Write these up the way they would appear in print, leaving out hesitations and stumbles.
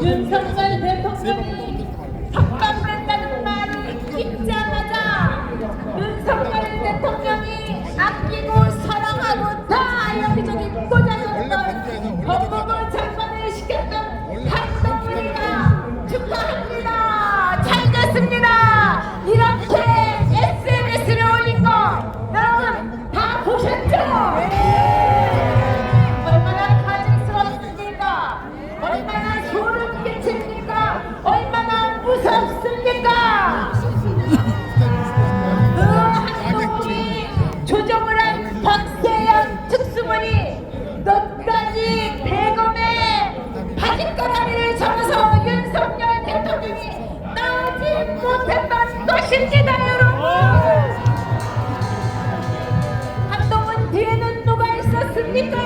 윤석열 대통령이 석방된다는 말을 듣자마자 윤석열 대통령이 아끼고 사랑하고 다 여기저기 꽂아줬던 법무부 장관을 시켰던 한동훈이가 축하합니다. 잘 됐습니다. 이렇게 SNS를 올린 거 여러분 다 보셨죠? 얼마나 가증스럽습니까? 얼마나 소름 끼칩니까? 얼마나 무섭습니까? 그 한동훈이 조정을 한 박세현 특수본이 끝까지 대검에 바짓가라리를 잡아서 윤석열 대통령이 나오지 못했던 것입니다, 여러분. 한동훈 뒤에는 누가 있었습니까?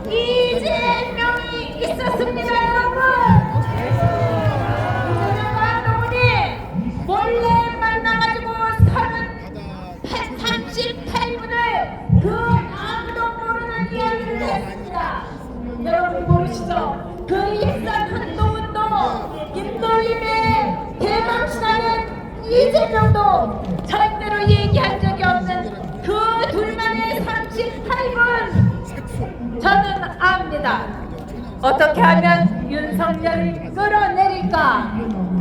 이재명이 있었습니다, 여러분. 이재명과 한동훈이 몰래 만나가지고 38분을 그 아무도 모르는 이야기를 했습니다. 여러분 모르시죠? 그 일산 한동훈도 김놀림의 대망신하는 이재명도 절대로 얘기한 적이 없는 그 둘만의 38분 저는 압니다. 어떻게 하면 윤석열을 끌어내릴까?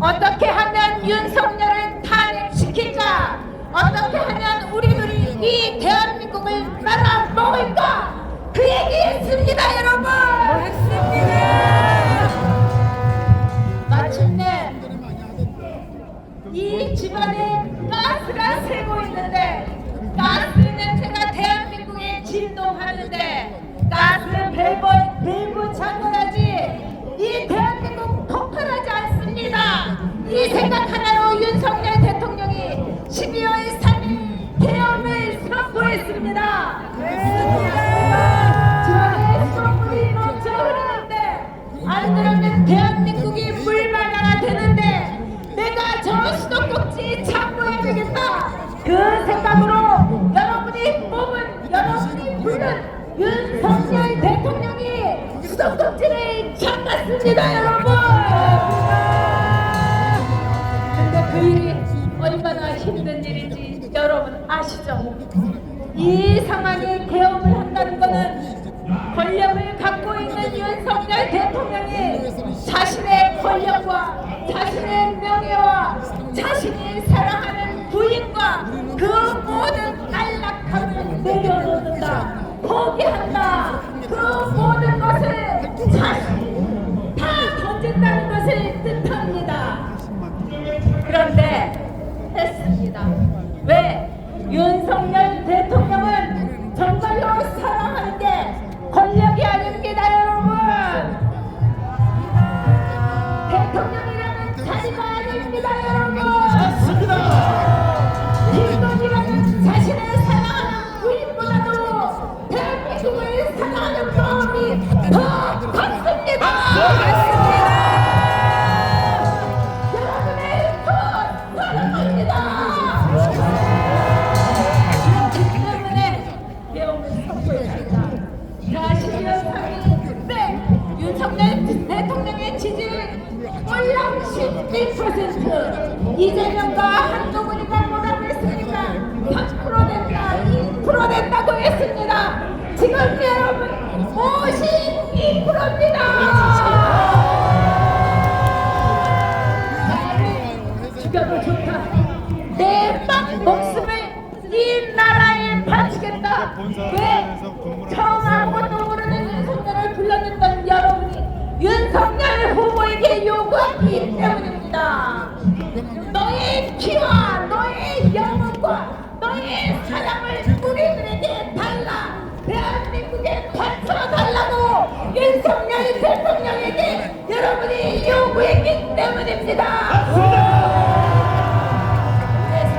어떻게 하면 윤석열을 탄핵시킬까? 어떻게 하면 우리들이 이 대한민국을 말아먹을까? 그 얘기했습니다, 여러분. 했습니다. 마침내 이 집안에 가스가 새고 있는데 가스 냄새가 대한민국에 진동하는데 가스 밸브 잠궈야지 이 대한민국 폭발하지 않습니다. 이 생각 하나로 윤석열 대통령이 12월 3일 계엄을 선포했습니다. 집안에 수돗물이 넘쳐 흐르는데 안 그러면 대한민국이 물바다가 되는데 내가 저 수도꼭지 잠궈야 되겠다. 그 생각으로 여러분이 뽑은 여러분이 부른 윤석열 대통령이 수도꼭지를 잠갔습니다, 여러분. 근데 그 일이 얼마나 힘든 일인지 여러분 아시죠? 이 상황에 계엄을 한다는 것은 권력을 갖고 있는 윤석열 대통령이 자신의 권력과 자신의 명예와 자신이 사랑하는 부인과 그 모든 안락함을 내려놓는다, 포기한다, 그 모든 것을 자신이 다 던진다는 것을 뜻합니다. 그런데 했습니다. 왜? 윤석열 대통령은 정말로 사랑하는 게 권력이 아닙니다, 여러분. 대통령이라는 자리가 아닙니다, 여러분. 일본이라는 자신의 사랑하는 부인보다도 대한민국을 사랑하는 마음이 더 컸습니다. 여러분을 더 사랑합니다. 그렇기 때문에 계엄을 선포했습니다. 자, 12월 3일 윤석열 대통령의 지지율 올라 11%. 이재명과 한동훈이가 뭐라고 했습니까? 3% 된다, 2% 된다고 했습니다. 지금 여러분 52%입니다. 나를 죽여도 좋다. 내 목숨을 이 나라에 바치겠다. 왜? 처음 아무것도 모르는 윤석열을 불러냈던 여러분이 윤석열 후보에게 요구하기 때문입니다. 너의 피와 너의 영혼과 너의 사랑을 우리들에게 달라, 대한민국에 바쳐달라고 윤석열 대통령에게 여러분이 요구했기 때문입니다. 그래서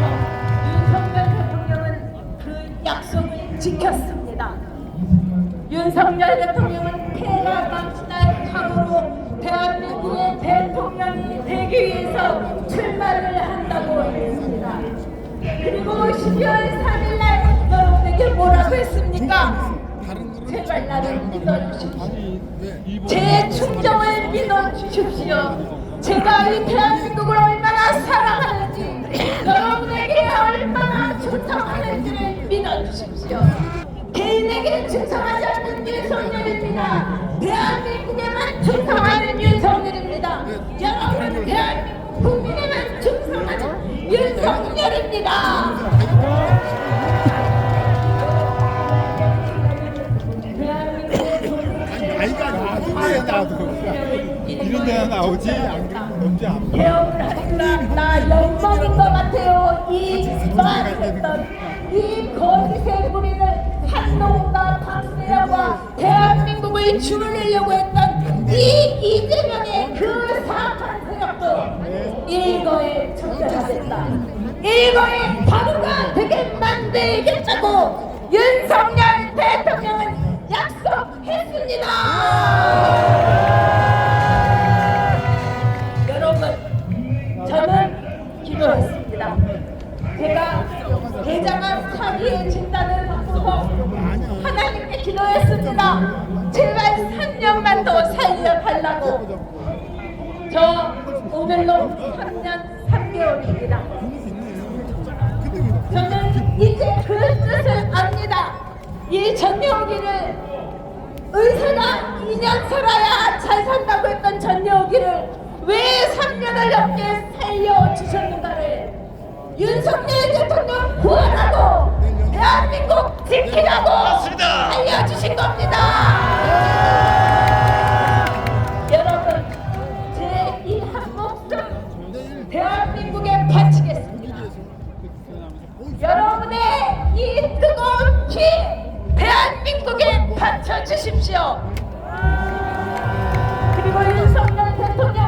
윤석열 대통령은 그 약속을 지켰습니다. 윤석열 대통령은 폐가 망신할 각오로 대한민국의 대통령이 되기 위해서 출마를 한다고 했습니다. 그리고 12월 3일날 여러분에게 뭐라고 했습니까? 제발 나를 믿어주십시오. 제 충정을 믿어주십시오. 제가 이 대한민국을 얼마나 사랑하는지, 여러분에게 얼마나 충성하는지를 믿어주십시오. 개인에게 충성하지 않는 윤석열입니다. 대한민국에만 충성하는 윤석열입니다. 여러분, 대한민국 국민에만 충성하는 윤석열입니다. 나이가 나중에 나도 이런 데나 나오지 안 그러면 언제 안 봐. 개혁을 하니까 나 영광인 것 같아요. 이 말했던 이 거짓의 부리를 한동훈과 박세영과 대한민국을 죽이려고 했던 이 이재명의 그 사악한 세력도 일거에 처절하겠다. 일거에 바보가 되게 만들겠다고 윤석열 대통령은 약속했습니다. 여러분, 저는 기도했습니다. 제가 대장암 사기의 진단을 받고서 하나님께 기도했습니다. 제발 3년만 더 살려달라고. 저 오늘로 3년 3개월입니다. 저는 이제 그 뜻을 압니다. 이 전여기를 의사가 2년 살아야 잘 산다고 했던 전여기를 왜 3년을 넘게 살려주셨는가를 윤석열 대통령 구원하고 대한민국 지키라고 알려주신 겁니다. 여러분, 제 이 한 목숨 대한민국에 바치겠습니다. 여러분의 이 뜨거운 피 대한민국에 바쳐주십시오. 그리고 윤석열 대통령,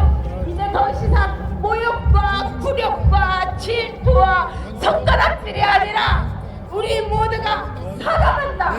이제 더 이상 모욕과 굴욕과 질투와 손가락질이 아니라 우리 모두가 사랑한다,